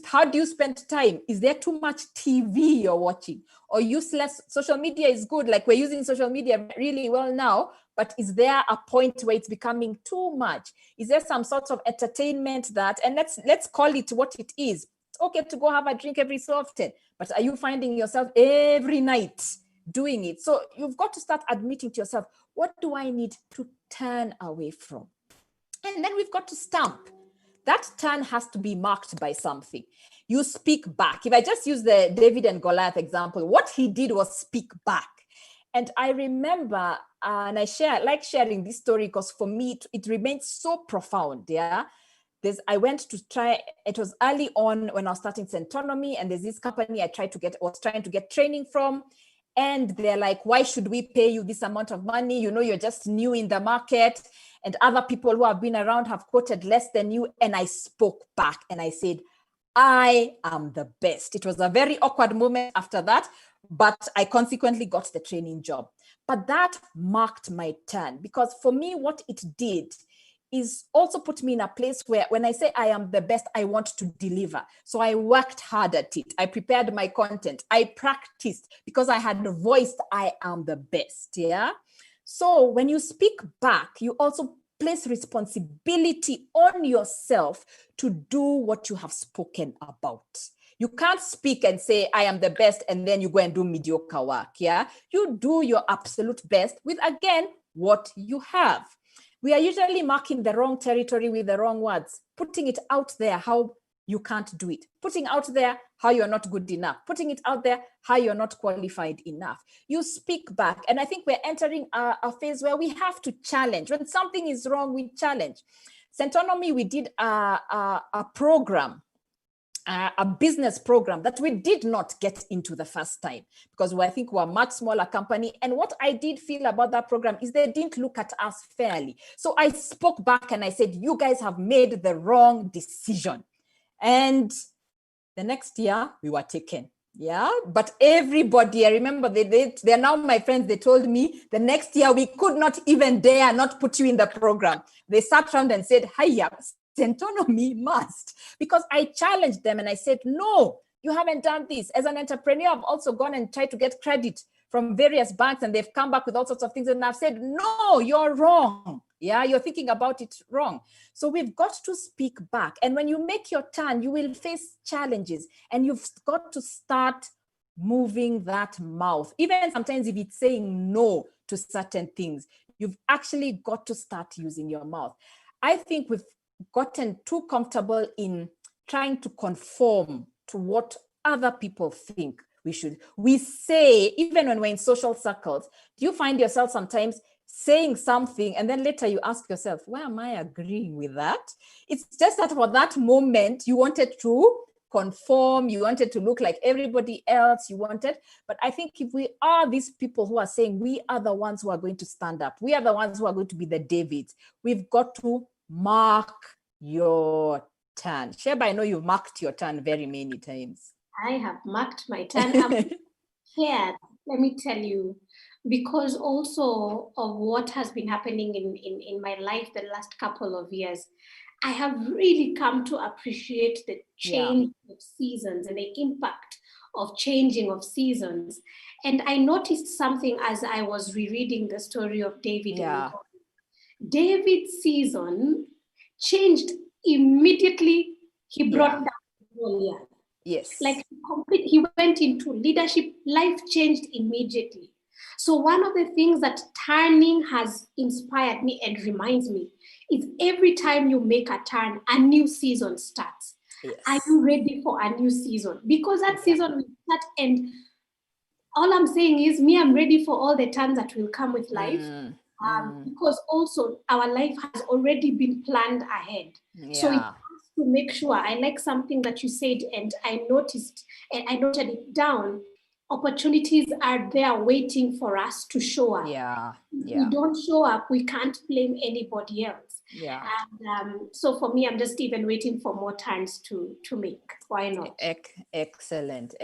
How do you spend time? Is there too much TV you're watching? Or useless? Social media is good, like we're using social media really well now, but is there a point where it's becoming too much? Is there some sort of entertainment that, and let's call it what it is. It's okay to go have a drink every so often, but are you finding yourself every night doing it? So you've got to start admitting to yourself, what do I need to turn away from? And then we've got to stamp. That turn has to be marked by something. You speak back. If I just use the David and Goliath example, what he did was speak back. And I remember, and I like sharing this story because for me, it remains so profound, yeah? I went to try, it was early on when I was starting Centonomy, and there's this company I was trying to get training from. And they're like, why should we pay you this amount of money? You know, you're just new in the market. And other people who have been around have quoted less than you. And I spoke back and I said, I am the best. It was a very awkward moment after that, but I consequently got the training job. But that marked my turn, because for me, what it did is also put me in a place where when I say I am the best, I want to deliver. So I worked hard at it. I prepared my content. I practiced because I had voiced I am the best, yeah? So when you speak back, you also place responsibility on yourself to do what you have spoken about. You can't speak and say, I am the best, and then you go and do mediocre work, yeah? You do your absolute best with, again, what you have. We are usually marking the wrong territory with the wrong words, putting it out there how you can't do it, putting out there how you're not good enough, putting it out there how you're not qualified enough. You speak back. And I think we're entering a phase where we have to challenge. When something is wrong, we challenge. Centonomy, we did a program, a business program that we did not get into the first time because I think we're a much smaller company. And what I did feel about that program is they didn't look at us fairly. So I spoke back and I said, you guys have made the wrong decision. And the next year we were taken. Yeah, but everybody, I remember they're now my friends. They told me the next year we could not even dare not put you in the program. They sat around and said, hiya, Centonomy must, because I challenged them and I said, no, you haven't done this. As an entrepreneur, I've also gone and tried to get credit from various banks and they've come back with all sorts of things. And I've said, no, you're wrong. Yeah, you're thinking about it wrong. So we've got to speak back. And when you make your turn, you will face challenges and you've got to start moving that mouth. Even sometimes if it's saying no to certain things, you've actually got to start using your mouth. I think we've gotten too comfortable in trying to conform to what other people think we should. We say, even when we're in social circles, do you find yourself sometimes saying something and then later you ask yourself, why am I agreeing with that? It's just that for that moment you wanted to conform, you wanted to look like everybody else, but I think if we are these people who are saying we are the ones who are going to stand up, we are the ones who are going to be the Davids, we've got to mark your turn. Sheba, I know you've marked your turn very many times. I have marked my turn. I'm scared let me tell you, because also of what has been happening in my life the last couple of years, I have really come to appreciate the change of seasons and the impact of changing of seasons. And I noticed something as I was rereading the story of David and Goliath. David's season changed immediately. He brought down Goliath. Yes. Like he went into leadership, life changed immediately. So one of the things that turning has inspired me and reminds me is every time you make a turn, a new season starts. Yes. Are you ready for a new season? Because that season will start, and all I'm saying is I'm ready for all the turns that will come with life. Because also our life has already been planned ahead. So it has to make sure. I like something that you said, and I noticed, and I noted it down. Opportunities are there waiting for us to show up. If we don't show up, we can't blame anybody else. And so for me, I'm just even waiting for more turns to make. Why not? Excellent.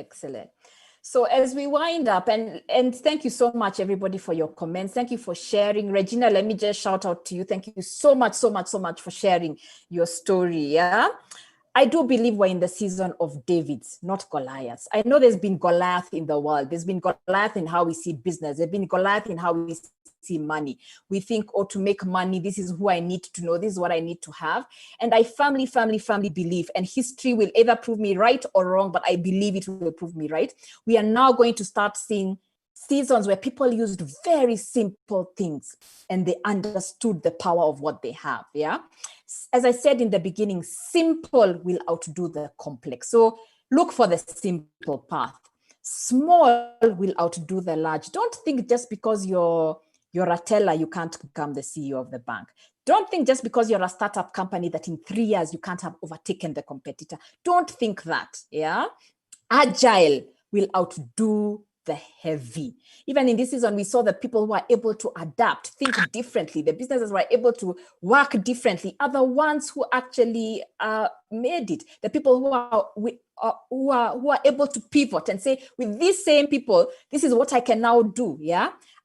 So as we wind up, and thank you so much, everybody, for your comments. Thank you for sharing. Regina, let me just shout out to you. Thank you so much for sharing your story. I do believe we're in the season of Davids, not Goliaths. I know there's been Goliath in the world. There's been Goliath in how we see business. There's been Goliath in how we see money. We think, to make money, this is who I need to know. This is what I need to have. And I firmly believe, and history will either prove me right or wrong, but I believe it will prove me right. We are now going to start seeing seasons where people used very simple things and they understood the power of what they have. As I said in the beginning, simple will outdo the complex. So look for the simple path. Small will outdo the large. Don't think just because you're a teller, you can't become the CEO of the bank. Don't think just because you're a startup company that in 3 years you can't have overtaken the competitor. Don't think that. Agile will outdo the heavy. Even in this season, we saw the people who are able to adapt, think differently. The businesses were able to work differently are the ones who actually made it. The people who are able to pivot and say, with these same people, this is what I can now do.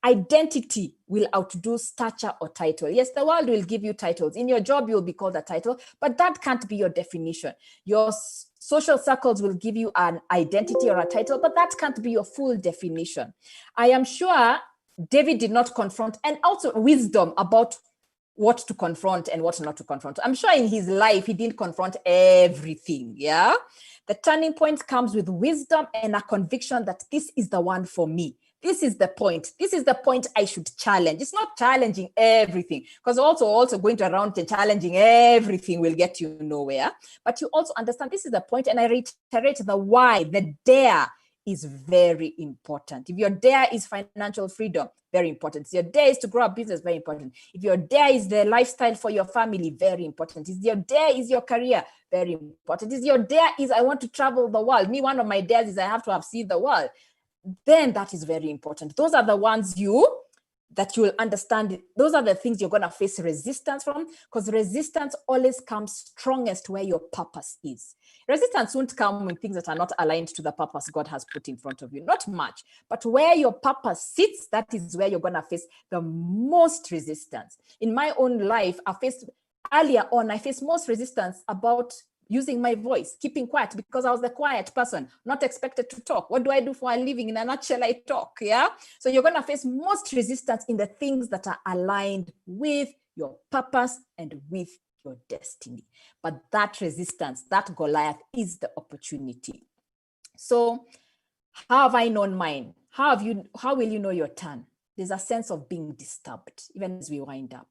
Identity will outdo stature or title. Yes, the world will give you titles. In your job, you'll be called a title, but that can't be your definition. Your social circles will give you an identity or a title, but that can't be your full definition. I am sure David did not confront, and also wisdom about what to confront and what not to confront. I'm sure in his life, he didn't confront everything. The turning point comes with wisdom and a conviction that this is the one for me. This is the point. This is the point I should challenge. It's not challenging everything, because also going around and challenging everything will get you nowhere. But you also understand this is the point, and I reiterate the why. The dare is very important. If your dare is financial freedom, very important. If your dare is to grow a business, very important. If your dare is the lifestyle for your family, very important. If your dare is your career, very important. If your dare is I want to travel the world. Me, one of my dares is I have to have seen the world. Then that is very important. Those are the ones that you will understand. Those are the things you're going to face resistance from, because resistance always comes strongest where your purpose is. Resistance won't come when things that are not aligned to the purpose God has put in front of you. Not much, but where your purpose sits, that is where you're going to face the most resistance. In my own life, I faced most resistance about using my voice, keeping quiet, because I was the quiet person, not expected to talk. What do I do for a living? In a nutshell, I talk. So you're going to face most resistance in the things that are aligned with your purpose and with your destiny. But that resistance, that Goliath, is the opportunity. So how have I known mine? How will you know your turn? There's a sense of being disturbed, even as we wind up.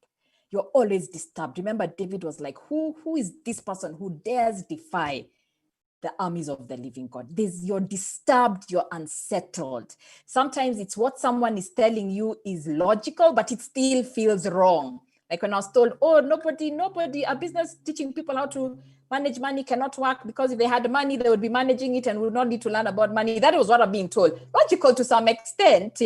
You're always disturbed. Remember, David was like, who is this person who dares defy the armies of the living God? You're disturbed, you're unsettled. Sometimes it's what someone is telling you is logical, but it still feels wrong. Like when I was told, nobody, a business teaching people how to manage money cannot work, because if they had money, they would be managing it and would not need to learn about money. That was what I'm being told. Logical to some extent,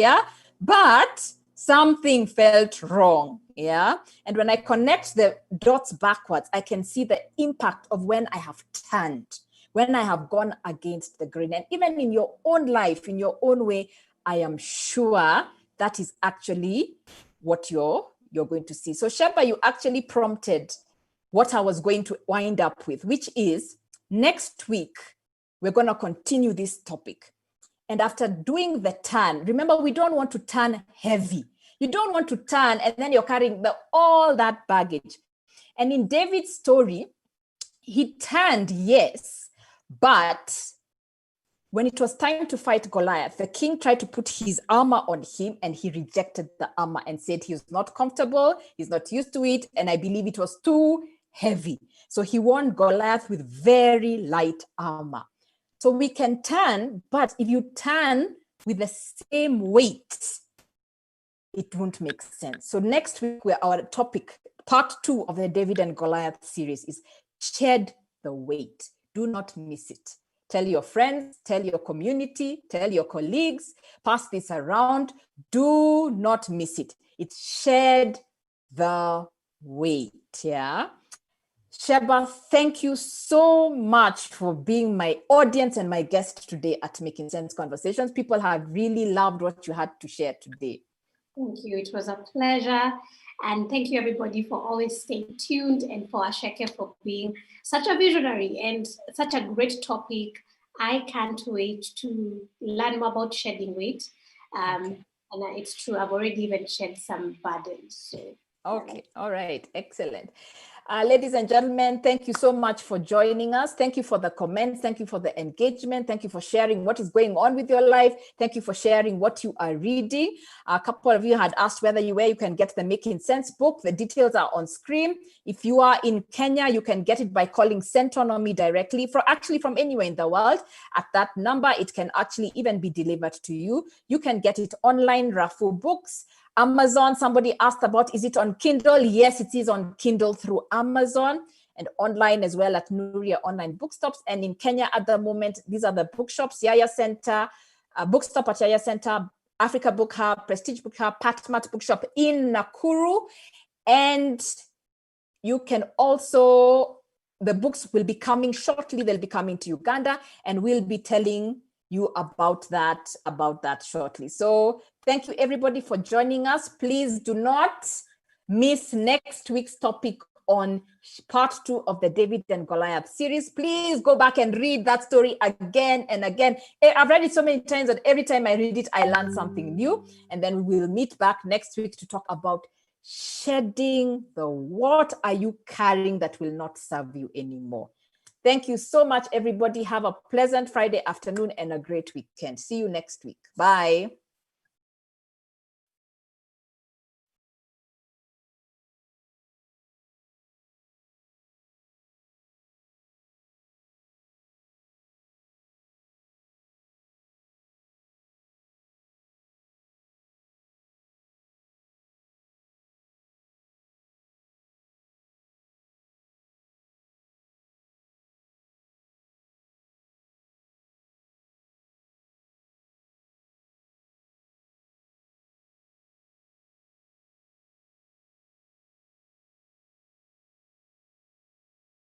but something felt wrong. And when I connect the dots backwards, I can see the impact of when I have turned, when I have gone against the grain. And even in your own life, in your own way, I am sure that is actually what you're going to see. So Sheba, you actually prompted what I was going to wind up with, which is next week, we're going to continue this topic. And after doing the turn, remember, we don't want to turn heavy. You don't want to turn and then you're carrying all that baggage. And in David's story, he turned, yes, but when it was time to fight Goliath, the king tried to put his armor on him and he rejected the armor and said he was not comfortable, he's not used to it, and I believe it was too heavy. So he won Goliath with very light armor. So we can turn, but if you turn with the same weight, it won't make sense. So next week, our topic, part 2 of the David and Goliath series is shed the weight. Do not miss it. Tell your friends, tell your community, tell your colleagues, pass this around. Do not miss it. It's shed the weight, yeah? Sheba, thank you so much for being my audience and my guest today at Making Sense Conversations. People have really loved what you had to share today. Thank you. It was a pleasure. And thank you, everybody, for always staying tuned, and for Waceke for being such a visionary and such a great topic. I can't wait to learn more about shedding weight. And it's true, I've already even shed some burdens. So, okay, all right, excellent. Ladies and gentlemen, thank you so much for joining us. Thank you for the comments. Thank you for the engagement. Thank you for sharing what is going on with your life. Thank you for sharing what you are reading. A couple of you had asked where you can get the Making Sense book. The details are on screen. If you are in Kenya, you can get it by calling Centonomy directly, from anywhere in the world. At that number, it can actually even be delivered to you. You can get it online, Raffle Books. Amazon, somebody asked about, is it on Kindle? Yes, it is on Kindle through Amazon, and online as well at Nuria online bookstops. And in Kenya at the moment, these are the bookshops: Yaya Center, Bookstop at Yaya Center, Africa Book Hub, Prestige Book Hub, Patmat Bookshop in Nakuru. And you can also, the books will be coming shortly. They'll be coming to Uganda, and we'll be telling you about that shortly. So thank you everybody for joining us. Please do not miss next week's topic on part 2 of the David and Goliath series. Please go back and read that story again and again. I've read it so many times that every time I read it, I learn something new. And then we will meet back next week to talk about shedding what are you carrying that will not serve you anymore. Thank you so much, everybody. Have a pleasant Friday afternoon and a great weekend. See you next week. Bye.